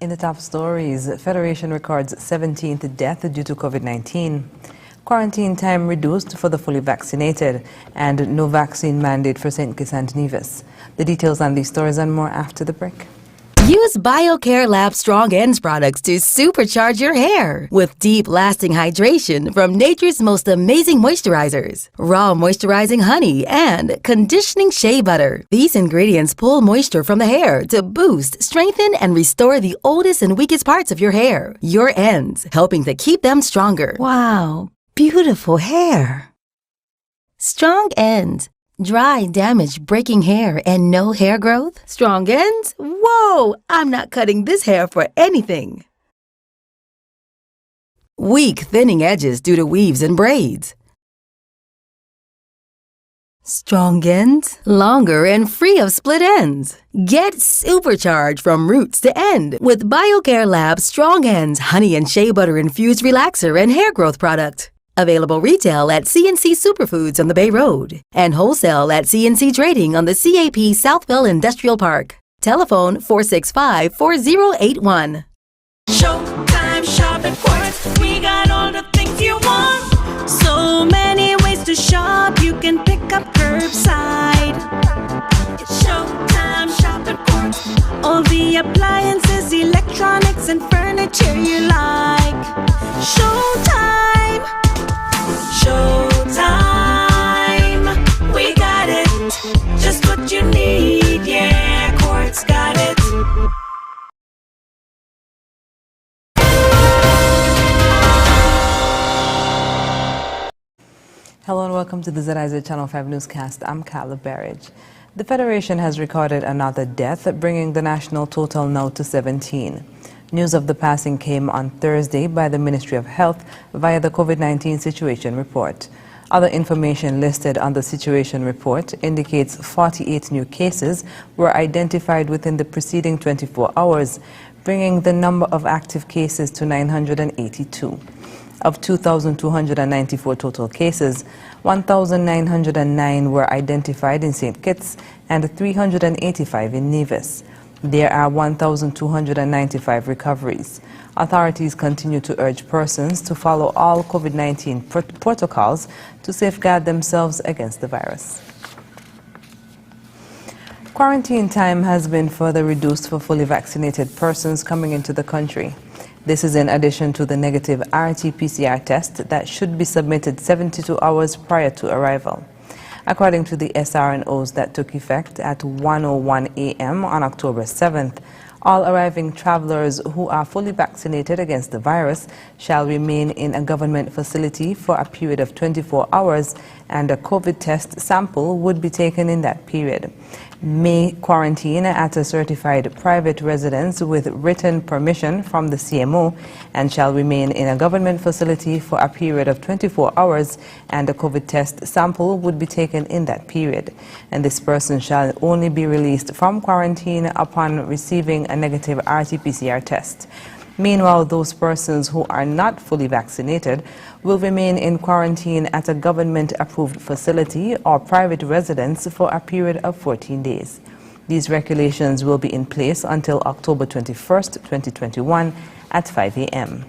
In the top stories, Federation records 17th death due to COVID-19. Quarantine time reduced for the fully vaccinated, and no vaccine mandate for St. Kitts and Nevis. The details on these stories and more after the break. Use BioCare Lab Strong Ends products to supercharge your hair with deep lasting hydration from nature's most amazing moisturizers, raw moisturizing honey, and conditioning shea butter. These ingredients pull moisture from the hair to boost, strengthen, and restore the oldest and weakest parts of your hair, your ends, helping to keep them stronger. Wow, beautiful hair. Strong Ends. Dry, damaged, breaking hair and no hair growth? Strong ends? Whoa! I'm not cutting this hair for anything. Weak, thinning edges due to weaves and braids. Strong ends? Longer and free of split ends. Get supercharged from roots to end with BioCare Lab Strong Ends Honey and Shea Butter Infused Relaxer and Hair Growth Product. Available retail at CNC Superfoods on the Bay Road and wholesale at CNC Trading on the CAP Southwell Industrial Park. Telephone 465-4081. Showtime shop at Quartz. We got all the things you want. So many ways to shop. You can pick up curbside. It's Showtime shop at Quartz. All the appliances, electronics, and furniture you like. Showtime. Showtime, we got it, just what you need, yeah, Quartz got it. Hello and welcome to the ZIZ Channel 5 Newscast. I'm Carla Barrage. The Federation has recorded another death, bringing the national total now to 17. News of the passing came on Thursday by the Ministry of Health via the COVID-19 situation report. Other information listed on the situation report indicates 48 new cases were identified within the preceding 24 hours, bringing the number of active cases to 982. Of 2,294 total cases, 1,909 were identified in St. Kitts and 385 in Nevis. There are 1,295 recoveries. Authorities continue to urge persons to follow all COVID-19 protocols to safeguard themselves against the virus. Quarantine time has been further reduced for fully vaccinated persons coming into the country. This is in addition to the negative RT-PCR test that should be submitted 72 hours prior to arrival. According to the SRNOs that took effect at 1:01 a.m. on October 7th, all arriving travelers who are fully vaccinated against the virus shall remain in a government facility for a period of 24 hours, and a COVID test sample would be taken in that period. May quarantine at a certified private residence with written permission from the CMO and shall remain in a government facility for a period of 24 hours, and a COVID test sample would be taken in that period. And this person shall only be released from quarantine upon receiving a negative RT-PCR test. Meanwhile, those persons who are not fully vaccinated will remain in quarantine at a government-approved facility or private residence for a period of 14 days. These regulations will be in place until October 21st, 2021 at 5 a.m.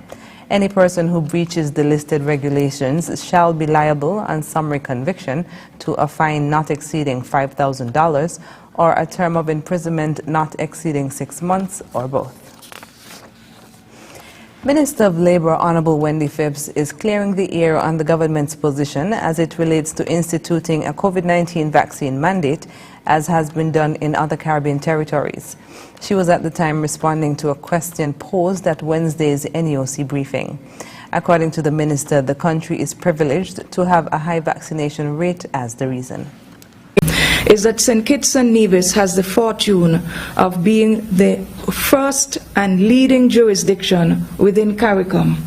Any person who breaches the listed regulations shall be liable on summary conviction to a fine not exceeding $5,000 or a term of imprisonment not exceeding 6 months or both. Minister of Labour Honourable Wendy Phipps is clearing the air on the government's position as it relates to instituting a COVID-19 vaccine mandate, as has been done in other Caribbean territories. She was at the time responding to a question posed at Wednesday's NEOC briefing. According to the minister, the country is privileged to have a high vaccination rate as the reason. Is that St. Kitts and Nevis has the fortune of being the first and leading jurisdiction within CARICOM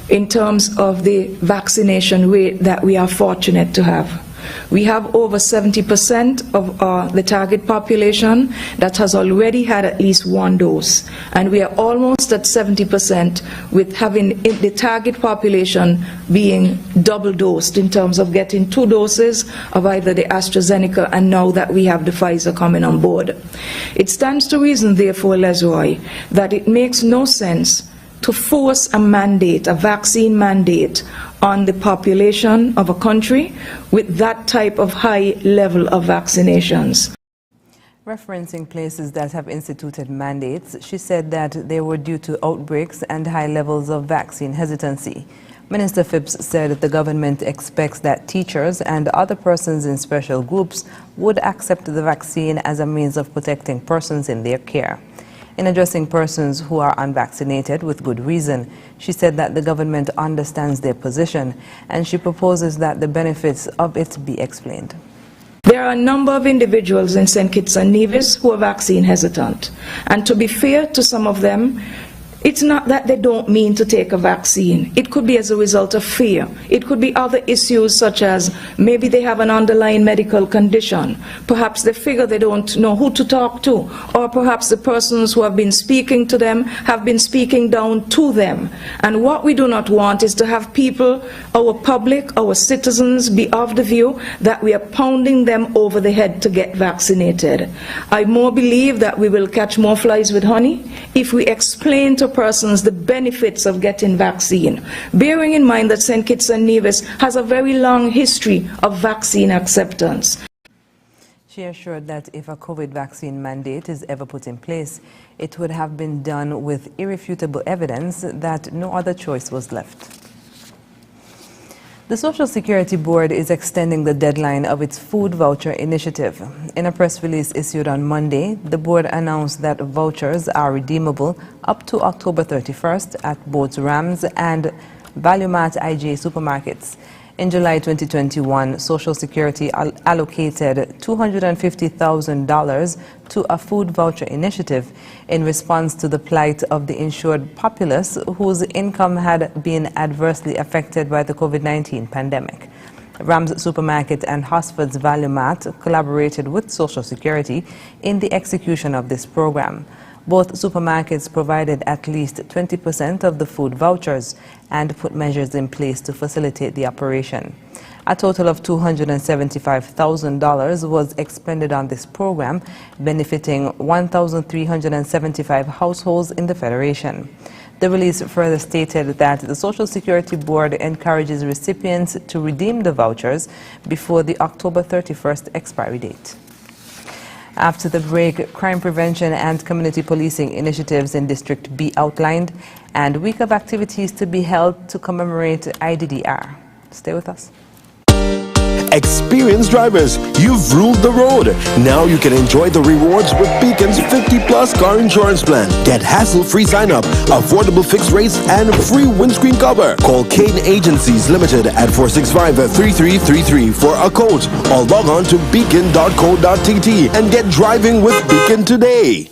in terms of the vaccination rate that we are fortunate to have. We have over 70% of the target population that has already had at least one dose, and we are almost at 70% with having the target population being double dosed in terms of getting 2 doses of either the AstraZeneca and now that we have the Pfizer coming on board. It stands to reason, therefore, Lesroy, that it makes no sense to force a mandate, a vaccine mandate, on the population of a country with that type of high level of vaccinations. Referencing places that have instituted mandates, she said that they were due to outbreaks and high levels of vaccine hesitancy. Minister Phipps said the government expects that teachers and other persons in special groups would accept the vaccine as a means of protecting persons in their care. In addressing persons who are unvaccinated with good reason, she said that the government understands their position and she proposes that the benefits of it be explained. There are a number of individuals in St. Kitts and Nevis who are vaccine hesitant. And to be fair to some of them, it's not that they don't mean to take a vaccine. It could be as a result of fear. It could be other issues such as maybe they have an underlying medical condition. Perhaps they figure they don't know who to talk to. Or perhaps the persons who have been speaking to them have been speaking down to them. And what we do not want is to have people, our public, our citizens, be of the view that we are pounding them over the head to get vaccinated. I more believe that we will catch more flies with honey if we explain to persons the benefits of getting vaccine, bearing in mind that St. Kitts and Nevis has a very long history of vaccine acceptance. She assured that if a COVID vaccine mandate is ever put in place, it would have been done with irrefutable evidence that no other choice was left. The Social Security Board is extending the deadline of its food voucher initiative. In a press release issued on Monday, the board announced that vouchers are redeemable up to October 31st at both Rams and Valuemart IGA supermarkets. In July 2021, Social Security allocated $250,000 to a food voucher initiative in response to the plight of the insured populace whose income had been adversely affected by the COVID-19 pandemic. Rams Supermarket and Hosford's Valuemart collaborated with Social Security in the execution of this program. Both supermarkets provided at least 20% of the food vouchers and put measures in place to facilitate the operation. A total of $275,000 was expended on this program, benefiting 1,375 households in the Federation. The release further stated that the Social Security Board encourages recipients to redeem the vouchers before the October 31st expiry date. After the break, crime prevention and community policing initiatives in District B outlined, and a week of activities to be held to commemorate IDDR. Stay with us. Experienced drivers, you've ruled the road. Now you can enjoy the rewards with Beacon's 50-plus car insurance plan. Get hassle-free sign-up, affordable fixed rates, and free windscreen cover. Call Kane Agencies Limited at 465-3333 for a quote, or log on to beacon.co.tt and get driving with Beacon today.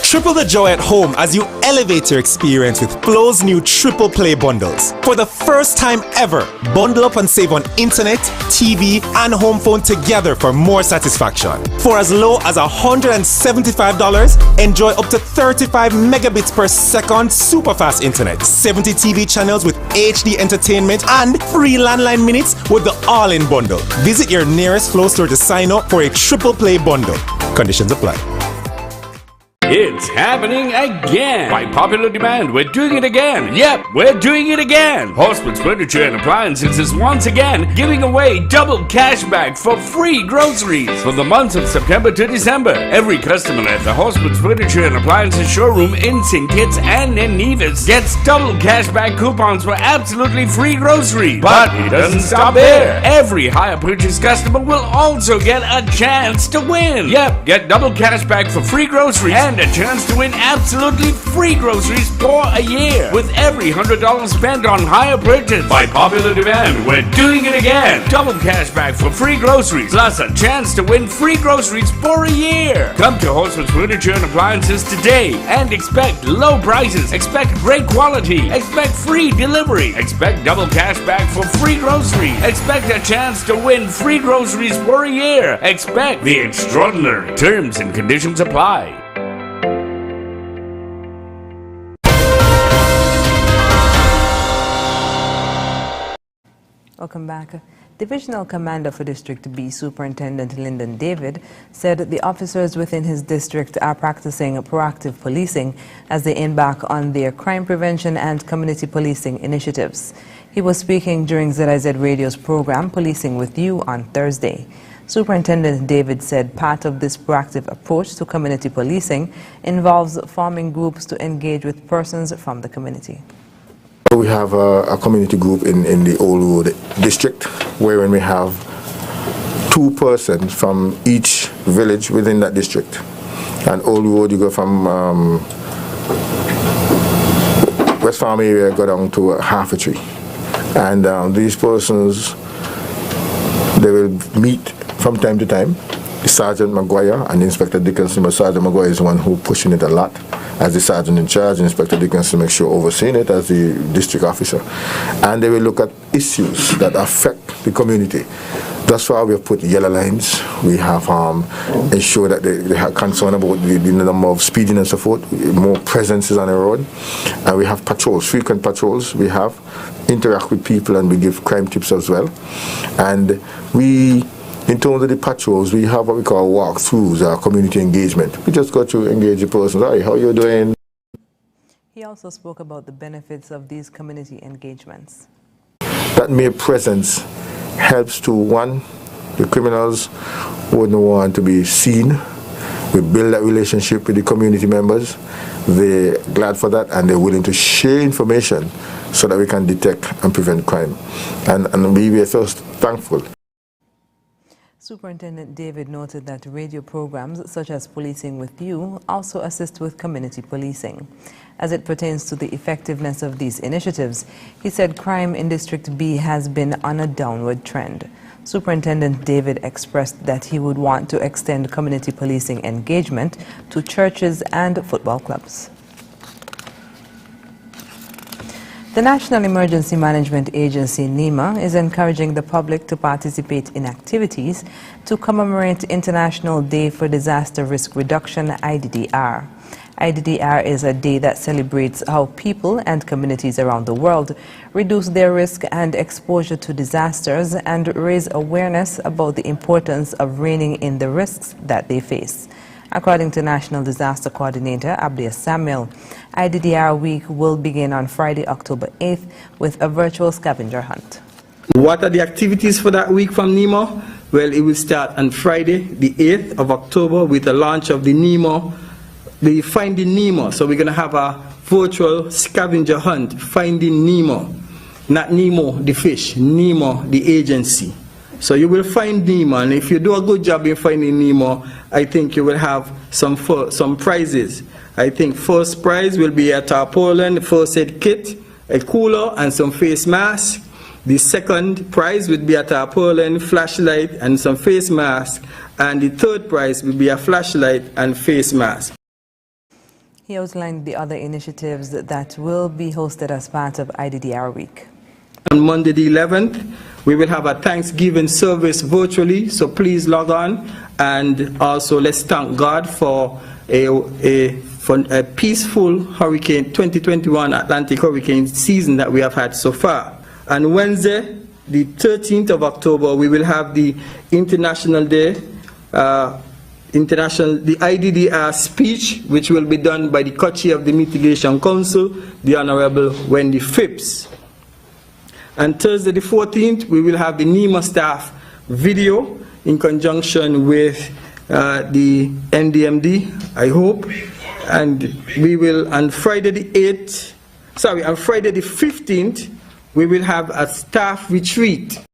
Triple the joy at home as you elevate your experience with Flo's new Triple Play bundles. For the first time ever, bundle up and save on internet, TV, and home phone together for more satisfaction. For as low as $175, enjoy up to 35 megabits per second super fast internet, 70 TV channels with HD entertainment, and free landline minutes with the all-in bundle. Visit your nearest Flo store to sign up for a Triple Play bundle. Conditions apply. It's happening again! By popular demand, we're doing it again! Yep, we're doing it again! Horseman's Furniture and Appliances is once again giving away double cashback for free groceries for the months of September to December. Every customer at the Horseman's Furniture and Appliances showroom in St. Kitts and in Nevis gets double cashback coupons for absolutely free groceries. But it doesn't stop there! Every higher purchase customer will also get a chance to win! Yep, get double cashback for free groceries and stand a chance to win absolutely free groceries for a year with every $100 spent on higher purchase. By popular demand, we're doing it again. Double cash back for free groceries, plus a chance to win free groceries for a year. Come to Horseman's Furniture and Appliances today and expect low prices, expect great quality, expect free delivery, expect double cash back for free groceries, expect a chance to win free groceries for a year, expect the extraordinary. Terms and conditions apply. Welcome back. Divisional Commander for District B, Superintendent Lyndon David, said the officers within his district are practicing proactive policing as they embark on their crime prevention and community policing initiatives. He was speaking during ZIZ Radio's program Policing with You on Thursday. Superintendent David said part of this proactive approach to community policing involves forming groups to engage with persons from the community. We have a community group in the Old Road district wherein we have 2 persons from each village within that district. And Old Road, you go from West Farm area, go down to Half a Tree. And these persons, they will meet from time to time. Sergeant Maguire and Inspector Dickinson, but Sergeant Maguire is the one who pushing it a lot as the sergeant in charge. Inspector Dickinson makes sure overseeing it as the district officer. And they will look at issues that affect the community. Thus far, we have put yellow lines. We have ensured that they have concern about the number of speeding and so forth, more presences on the road. And we have patrols, frequent patrols. We have interact with people and we give crime tips as well. And we, in terms of the patrols, we have what we call walkthroughs, our community engagement. We just got to engage the person. Hi, how are you doing? He also spoke about the benefits of these community engagements. That mere presence helps to, one, the criminals wouldn't want to be seen. We build that relationship with the community members. They're glad for that and they're willing to share information so that we can detect and prevent crime. And we are first thankful. Superintendent David noted that radio programs such as Policing with You also assist with community policing. As it pertains to the effectiveness of these initiatives, he said crime in District B has been on a downward trend. Superintendent David expressed that he would want to extend community policing engagement to churches and football clubs. The National Emergency Management Agency, NEMA, is encouraging the public to participate in activities to commemorate International Day for Disaster Risk Reduction, IDDR. IDDR is a day that celebrates how people and communities around the world reduce their risk and exposure to disasters and raise awareness about the importance of reining in the risks that they face. According to National Disaster Coordinator Abdia Samuel, IDDR Week will begin on Friday, October 8th with a virtual scavenger hunt. What are the activities for that week from NEMA? Well, it will start on Friday, the 8th of October with the launch of the NEMA, the Finding Nemo. So we're going to have a virtual scavenger hunt, Finding Nemo. Not Nemo, the fish, Nemo, the agency. So you will find Nemo, and if you do a good job in finding Nemo, I think you will have some prizes. I think first prize will be a tarpaulin, first aid kit, a cooler, and some face masks. The second prize would be a tarpaulin, flashlight, and some face mask. And the third prize will be a flashlight and face mask. He outlined the other initiatives that will be hosted as part of IDDR Week. On Monday the 11th, we will have a Thanksgiving service virtually, so please log on. And also let's thank God for a peaceful hurricane 2021 Atlantic hurricane season that we have had so far. On Wednesday, the 13th of October, we will have the International Day, the IDDR speech, which will be done by the co-chair of the Mitigation Council, the Honorable Wendy Phipps. And Thursday the 14th, we will have the NEMA staff video in conjunction with the NDMD, I hope. And we will, on Friday the 15th, we will have a staff retreat.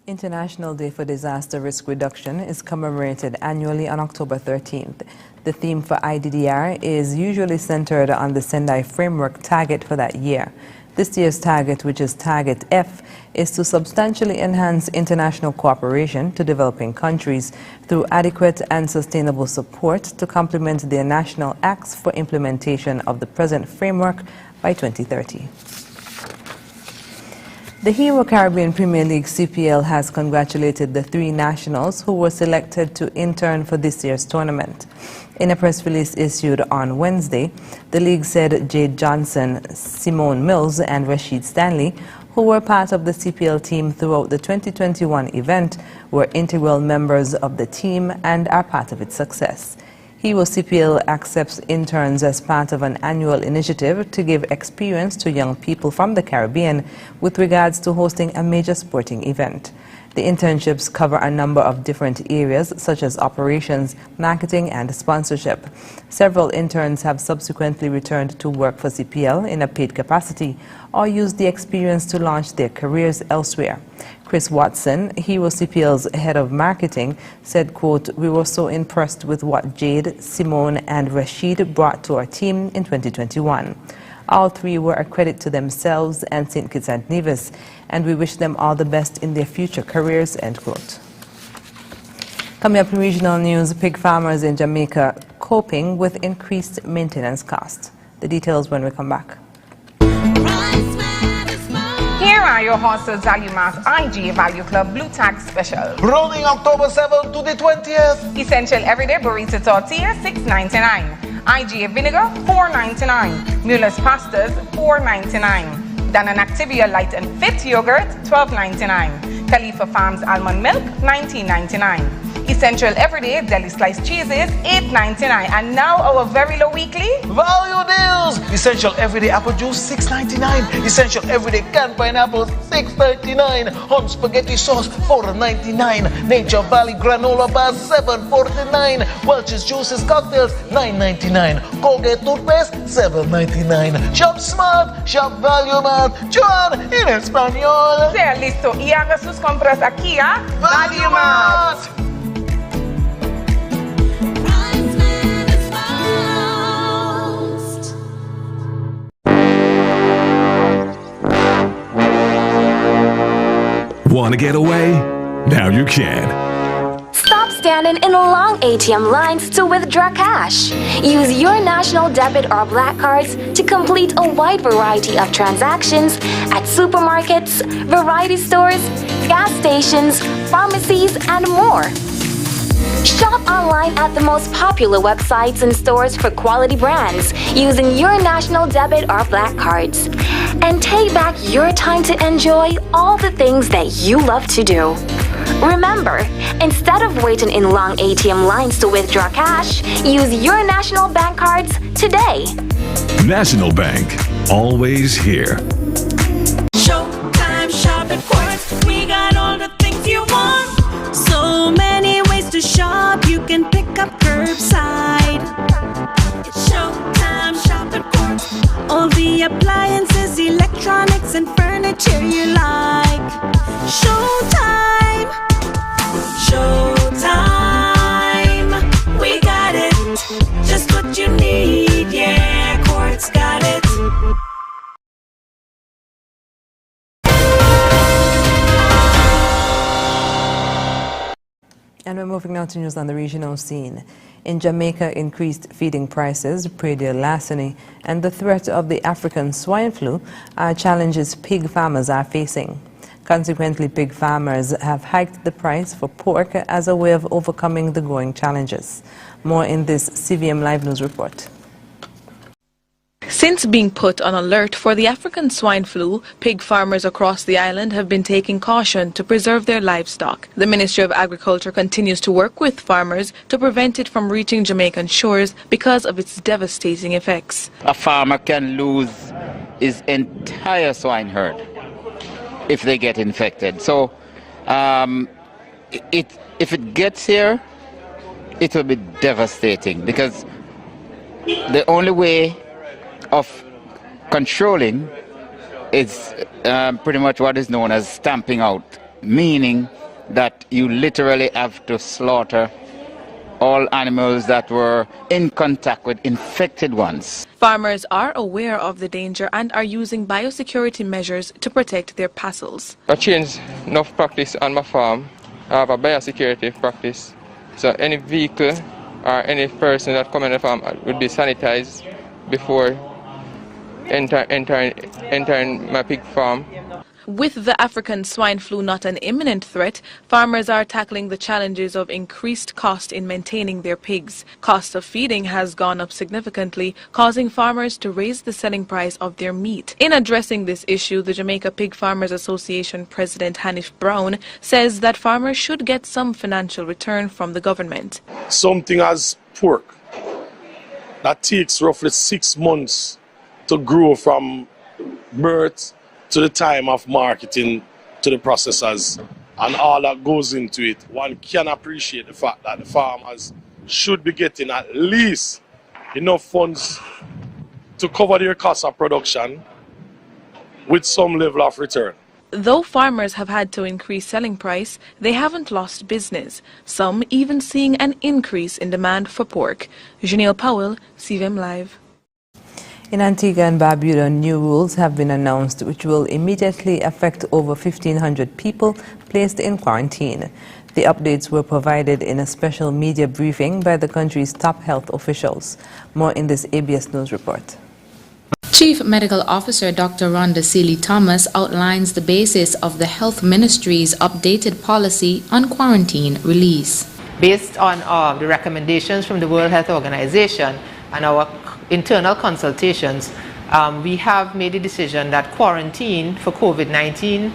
International Day for Disaster Risk Reduction is commemorated annually on October 13th. The theme for IDDR is usually centered on the Sendai framework target for that year. This year's target, which is Target F, is to substantially enhance international cooperation to developing countries through adequate and sustainable support to complement their national acts for implementation of the present framework by 2030. The Hero Caribbean Premier League CPL has congratulated the 3 nationals who were selected to intern for this year's tournament. In a press release issued on Wednesday, the league said Jade Johnson, Simone Mills and Rashid Stanley, who were part of the CPL team throughout the 2021 event, were integral members of the team and are part of its success. Hero CPL accepts interns as part of an annual initiative to give experience to young people from the Caribbean with regards to hosting a major sporting event. The internships cover a number of different areas such as operations, marketing and sponsorship. Several interns have subsequently returned to work for CPL in a paid capacity or used the experience to launch their careers elsewhere. Chris Watson, Hero CPL's head of marketing, said, quote, "We were so impressed with what Jade, Simone and Rashid brought to our team in 2021. All 3 were a credit to themselves and St. Kitts and Nevis, and we wish them all the best in their future careers," end quote. Coming up in regional news, pig farmers in Jamaica coping with increased maintenance costs. The details when we come back. Here are your horses Value Mart IG Value Club Blue Tag Special. Rolling October 7th to the 20th. Essential Everyday Burrito Tortilla, $6.99. IGA Vinegar, $4.99. Mueller's Pastas, $4.99. Danone Activia Light and Fit Yogurt, $12.99. Khalifa Farms Almond Milk, $19.99. Essential Everyday Deli Sliced Cheeses, $8.99. And now our very low weekly Value deals. Essential Everyday Apple Juice, $6.99. Essential Everyday Canned Pineapple, $6.99. Hunt Spaghetti Sauce, $4.99. Nature Valley Granola Bars, $7.49. Welch's Juices Cocktails, $9.99. Colgate Toothpaste, $7.99. Shop Smart, Shop Value Mart. Juan in Espanol. Sea listo y haga sus compras aquí a Value Mart. Want to get away? Now you can. Stop standing in long ATM lines to withdraw cash. Use your national debit or black cards to complete a wide variety of transactions at supermarkets, variety stores, gas stations, pharmacies, and more. Shop online at the most popular websites and stores for quality brands using your national debit or black cards. And take back your time to enjoy all the things that you love to do. Remember, instead of waiting in long ATM lines to withdraw cash, use your national bank cards today. National Bank, always here. Showtime shopping quarters. We got all the things you want. So many ways to shop. You can pick up curbside. It's Showtime shopping quarters. All the appliances, electronics, and furniture you like. Showtime. Showtime. We got it. Just what you need. Yeah, Quartz got it. And we're moving now to news on the regional scene. In Jamaica, increased feeding prices, predial larceny, and the threat of the African swine flu are challenges pig farmers are facing. Consequently, pig farmers have hiked the price for pork as a way of overcoming the growing challenges. More in this CVM Live News report. Since being put on alert for the African swine flu, pig farmers across the island have been taking caution to preserve their livestock. The Ministry of Agriculture continues to work with farmers to prevent it from reaching Jamaican shores because of its devastating effects. A farmer can lose his entire swine herd if they get infected. So if it gets here, it will be devastating, because the only way of controlling is pretty much what is known as stamping out, meaning that you literally have to slaughter all animals that were in contact with infected ones. Farmers are aware of the danger and are using biosecurity measures to protect their parcels. I changed enough practice on my farm. I have a biosecurity practice. So any vehicle or any person that come in the farm would be sanitized before entering my pig farm. With the African swine flu not an imminent threat, farmers are tackling the challenges of increased cost in maintaining their pigs. Cost of feeding has gone up significantly, causing farmers to raise the selling price of their meat. In addressing this issue, the Jamaica Pig Farmers Association President Hanif Brown says that farmers should get some financial return from the government. Something as pork that takes roughly 6 months to grow from birth to the time of marketing to the processors and all that goes into it, one can appreciate the fact that the farmers should be getting at least enough funds to cover their cost of production with some level of return. Though farmers have had to increase selling price, they haven't lost business, some even seeing an increase in demand for pork. Janelle Powell, CVM Live. In Antigua and Barbuda, new rules have been announced which will immediately affect over 1,500 people placed in quarantine. The updates were provided in a special media briefing by the country's top health officials. More in this ABS News report. Chief Medical Officer Dr. Rhonda Seeley-Thomas outlines the basis of the Health Ministry's updated policy on quarantine release. Based on the recommendations from the World Health Organization and our internal consultations, we have made a decision that quarantine for COVID-19,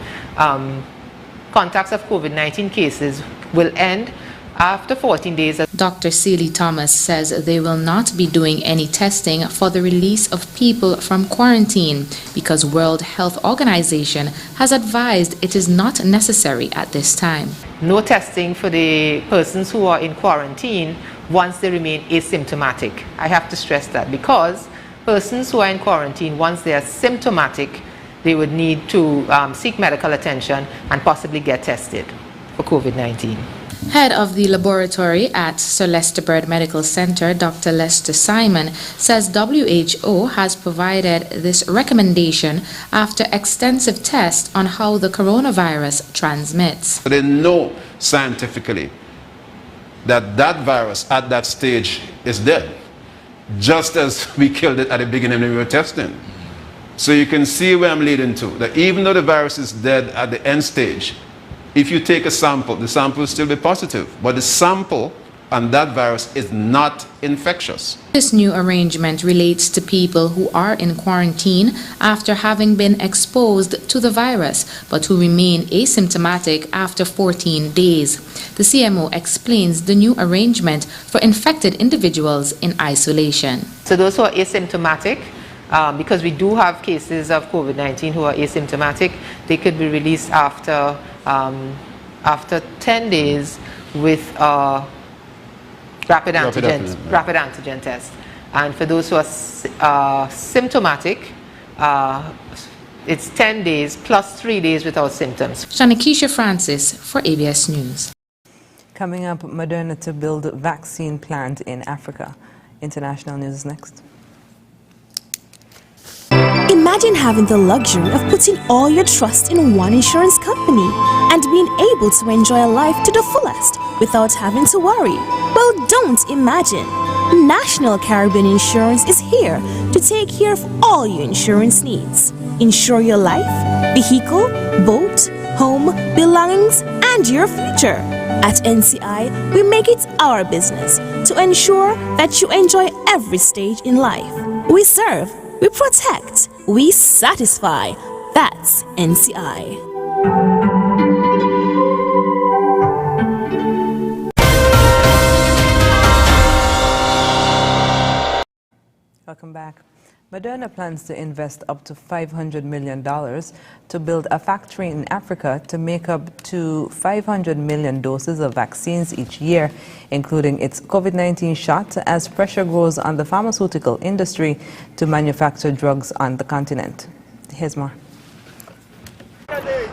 contacts of COVID-19 cases will end after 14 days. Dr. Seeley-Thomas says they will not be doing any testing for the release of people from quarantine because World Health Organization has advised it is not necessary at this time. No testing for the persons who are in quarantine once they remain asymptomatic. I have to stress that because persons who are in quarantine, once they are symptomatic, they would need to seek medical attention and possibly get tested for COVID-19. Head of the laboratory at Sir Lester Bird Medical Center, Dr. Lester Simon, says WHO has provided this recommendation after extensive tests on how the coronavirus transmits. They know scientifically that that virus at that stage is dead, just as we killed it at the beginning when we were testing. So you can see where I'm leading to, that even though the virus is dead at the end stage, if you take a sample, the sample will still be positive, but the sample and that virus is not infectious. This new arrangement relates to people who are in quarantine after having been exposed to the virus, but who remain asymptomatic after 14 days. The CMO explains the new arrangement for infected individuals in isolation. So those who are asymptomatic, because we do have cases of COVID-19 who are asymptomatic, they could be released after 10 days with rapid antigen test. And for those who are symptomatic, it's 10 days plus 3 days without symptoms. Shanikisha Francis for ABS News. Coming up, Moderna to build vaccine plant in Africa. International news next. Imagine having the luxury of putting all your trust in one insurance company and being able to enjoy life to the fullest without having to worry. Well, don't imagine. National Caribbean Insurance is here to take care of all your insurance needs. Insure your life, vehicle, boat, home, belongings, and your future. At NCI, we make it our business to ensure that you enjoy every stage in life. We serve, we protect, we satisfy. That's NCI. Welcome back. Moderna plans to invest up to $500 million to build a factory in Africa to make up to 500 million doses of vaccines each year, including its COVID-19 shot, as pressure grows on the pharmaceutical industry to manufacture drugs on the continent. Here's more.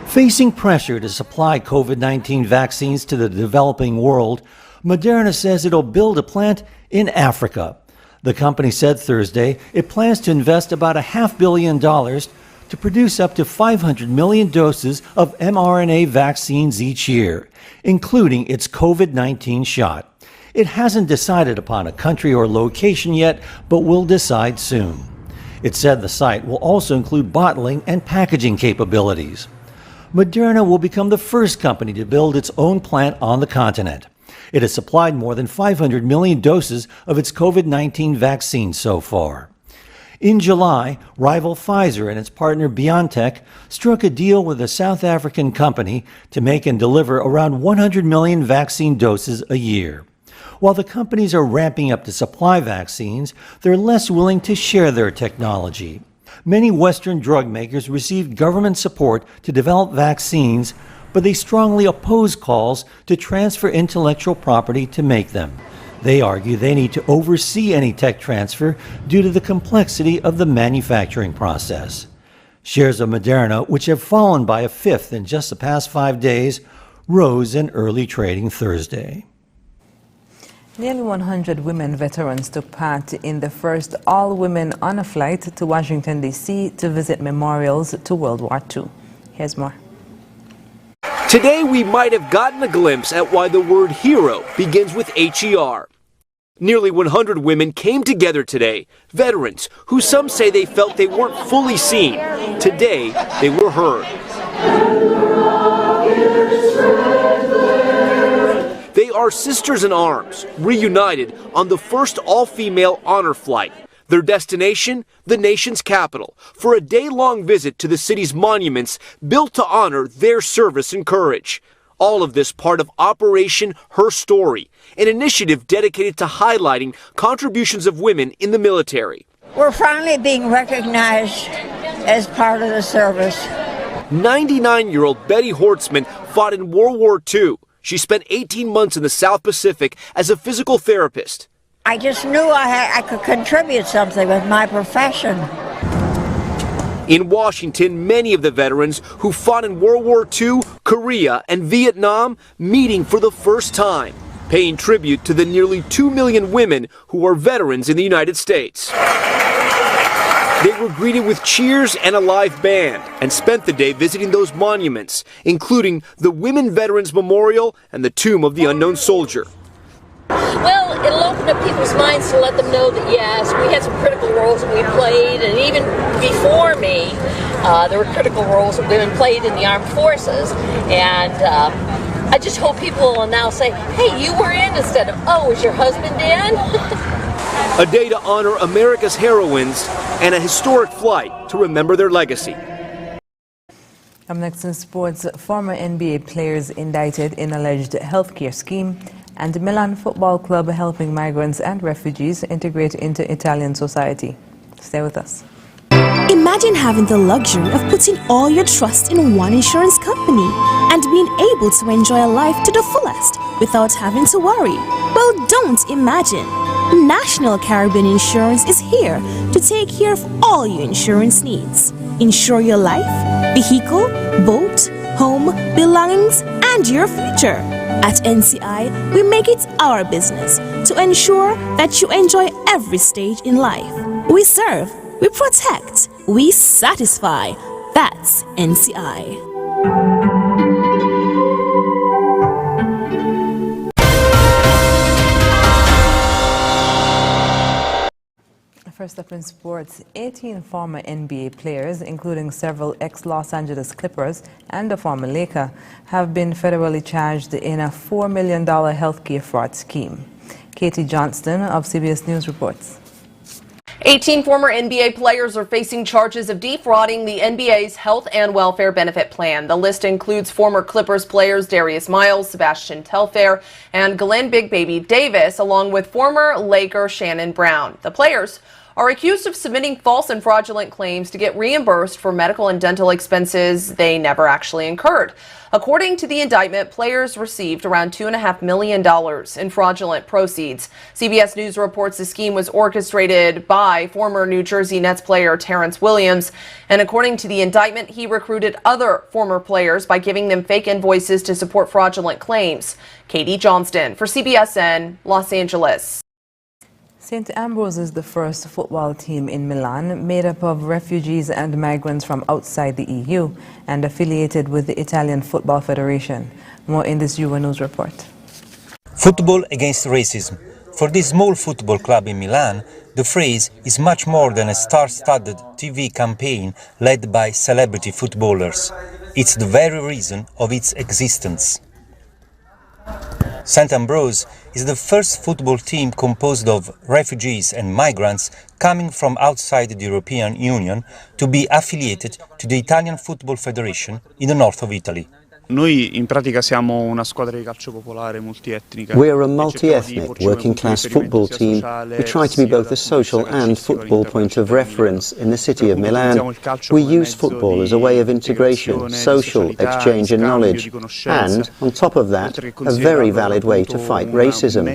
Facing pressure to supply COVID-19 vaccines to the developing world, Moderna says it'll build a plant in Africa. The company said Thursday it plans to invest about $500 million to produce up to 500 million doses of mRNA vaccines each year, including its COVID-19 shot. It hasn't decided upon a country or location yet, but will decide soon. It said the site will also include bottling and packaging capabilities. Moderna will become the first company to build its own plant on the continent. It has supplied more than 500 million doses of its COVID-19 vaccine so far. In July, rival Pfizer and its partner BioNTech struck a deal with a South African company to make and deliver around 100 million vaccine doses a year. While the companies are ramping up to supply vaccines, they're less willing to share their technology. Many Western drug makers received government support to develop vaccines, but they strongly oppose calls to transfer intellectual property to make them. They argue they need to oversee any tech transfer due to the complexity of the manufacturing process. Shares of Moderna, which have fallen by a fifth in just the past 5 days, rose in early trading Thursday. Nearly 100 women veterans took part in the first all-women honor flight to Washington, D.C. to visit memorials to World War II. Here's more. Today we might have gotten a glimpse at why the word hero begins with H-E-R. Nearly 100 women came together today, veterans who some say they felt they weren't fully seen. Today they were heard. They are sisters in arms, reunited on the first all-female honor flight. Their destination, the nation's capital, for a day-long visit to the city's monuments built to honor their service and courage. All of this part of Operation Her Story, an initiative dedicated to highlighting contributions of women in the military. We're finally being recognized as part of the service. 99-year-old Betty Hortzman fought in World War II. She spent 18 months in the South Pacific as a physical therapist. I just knew I could contribute something with my profession. In Washington, many of the veterans who fought in World War II, Korea, and Vietnam meeting for the first time, paying tribute to the nearly 2 million women who are veterans in the United States. They were greeted with cheers and a live band and spent the day visiting those monuments, including the Women Veterans Memorial and the Tomb of the Unknown Soldier. Well, it'll open up people's minds to let them know that, yes, we had some critical roles that we played, and even before me, there were critical roles that women played in the armed forces, and I just hope people will now say, hey, you were in, instead of, oh, was your husband in? A day to honor America's heroines and a historic flight to remember their legacy. Up next in sports, former NBA players indicted in alleged healthcare scheme, and Milan Football Club helping migrants and refugees integrate into Italian society. Stay with us. Imagine having the luxury of putting all your trust in one insurance company and being able to enjoy a life to the fullest without having to worry. Well, don't imagine. National Caribbean Insurance is here to take care of all your insurance needs. Insure your life, vehicle, boat, home, belongings, and your future. At NCI, we make it our business to ensure that you enjoy every stage in life. We serve, we protect, we satisfy. That's NCI. First up in sports, 18 former NBA players, including several ex-Los Angeles Clippers and a former Laker, have been federally charged in a $4 million healthcare fraud scheme. Katie Johnston of CBS News reports. 18 former NBA players are facing charges of defrauding the NBA's health and welfare benefit plan. The list includes former Clippers players Darius Miles, Sebastian Telfair, and Glenn Big Baby Davis, along with former Laker Shannon Brown. The players are accused of submitting false and fraudulent claims to get reimbursed for medical and dental expenses they never actually incurred. According to the indictment, players received around $2.5 million in fraudulent proceeds. CBS News reports the scheme was orchestrated by former New Jersey Nets player Terrence Williams. And according to the indictment, he recruited other former players by giving them fake invoices to support fraudulent claims. Katie Johnston for CBSN, Los Angeles. St. Ambrose is the first football team in Milan made up of refugees and migrants from outside the EU and affiliated with the Italian Football Federation. More in this Euro News report. Football against racism. For this small football club in Milan, the phrase is much more than a star-studded TV campaign led by celebrity footballers. It's the very reason of its existence. St. Ambrose is the first football team composed of refugees and migrants coming from outside the European Union to be affiliated to the Italian Football Federation in the north of Italy. Noi in pratica siamo una squadra di calcio popolare multietnica. We are a multi-ethnic working-class football team who try to be both a social and football point of reference in the city of Milan. We use football as a way of integration, social exchange and knowledge, and, on top of that, a very valid way to fight racism.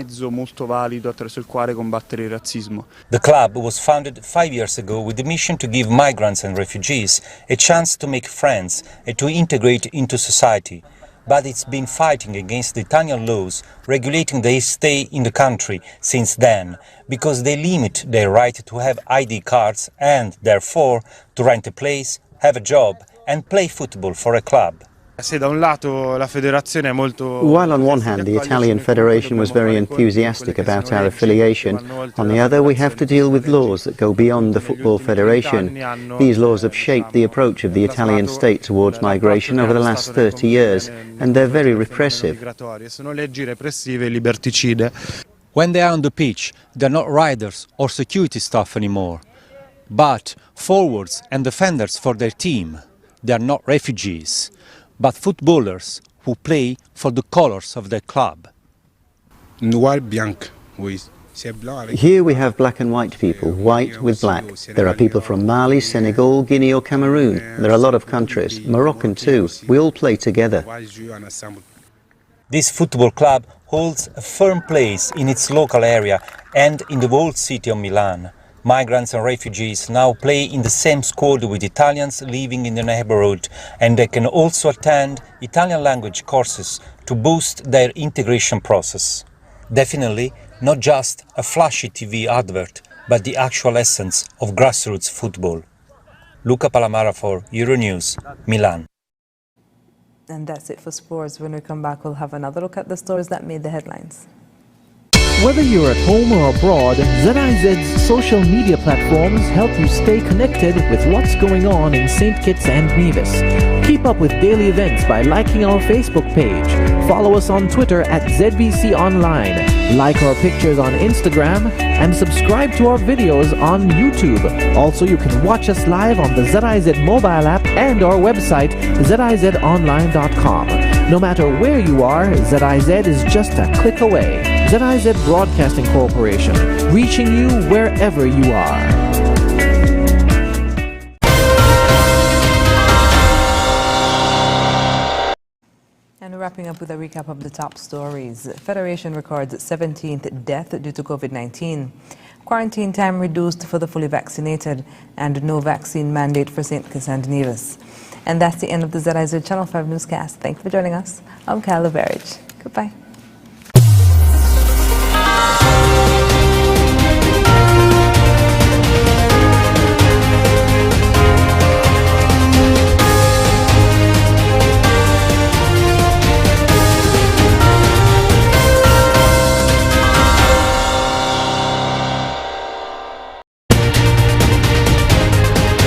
The club was founded 5 years ago with the mission to give migrants and refugees a chance to make friends and to integrate into society. But it's been fighting against the Italian laws regulating their stay in the country since then, because they limit their right to have ID cards and, therefore, to rent a place, have a job and play football for a club. While on one hand the Italian Federation was very enthusiastic about our affiliation, on the other we have to deal with laws that go beyond the Football Federation. These laws have shaped the approach of the Italian state towards migration over the last 30 years, and they're very repressive. When they are on the pitch, they're not riders or security staff anymore, but forwards and defenders for their team. They are not refugees, but footballers who play for the colors of their club. Here we have black and white people, white with black. There are people from Mali, Senegal, Guinea or Cameroon. There are a lot of countries, Moroccan too. We all play together. This football club holds a firm place in its local area and in the whole city of Milan. Migrants and refugees now play in the same squad with Italians living in the neighborhood, and they can also attend Italian language courses to boost their integration process. Definitely not just a flashy TV advert, but the actual essence of grassroots football. Luca Palamara for Euronews, Milan. And that's it for sports. When we come back, we'll have another look at the stories that made the headlines. Whether you're at home or abroad, ZIZ's social media platforms help you stay connected with what's going on in St. Kitts and Nevis. Keep up with daily events by liking our Facebook page. Follow us on Twitter at ZBC Online. Like our pictures on Instagram and subscribe to our videos on YouTube. Also, you can watch us live on the ZIZ mobile app and our website, zizonline.com. No matter where you are, ZIZ is just a click away. ZIZ Broadcasting Corporation, reaching you wherever you are. And wrapping up with a recap of the top stories. Federation records 17th death due to COVID-19. Quarantine time reduced for the fully vaccinated, and no vaccine mandate for St. Kitts and Nevis. And that's the end of the ZIZ Channel 5 Newscast. Thank you for joining us. I'm Carla Berridge. Goodbye.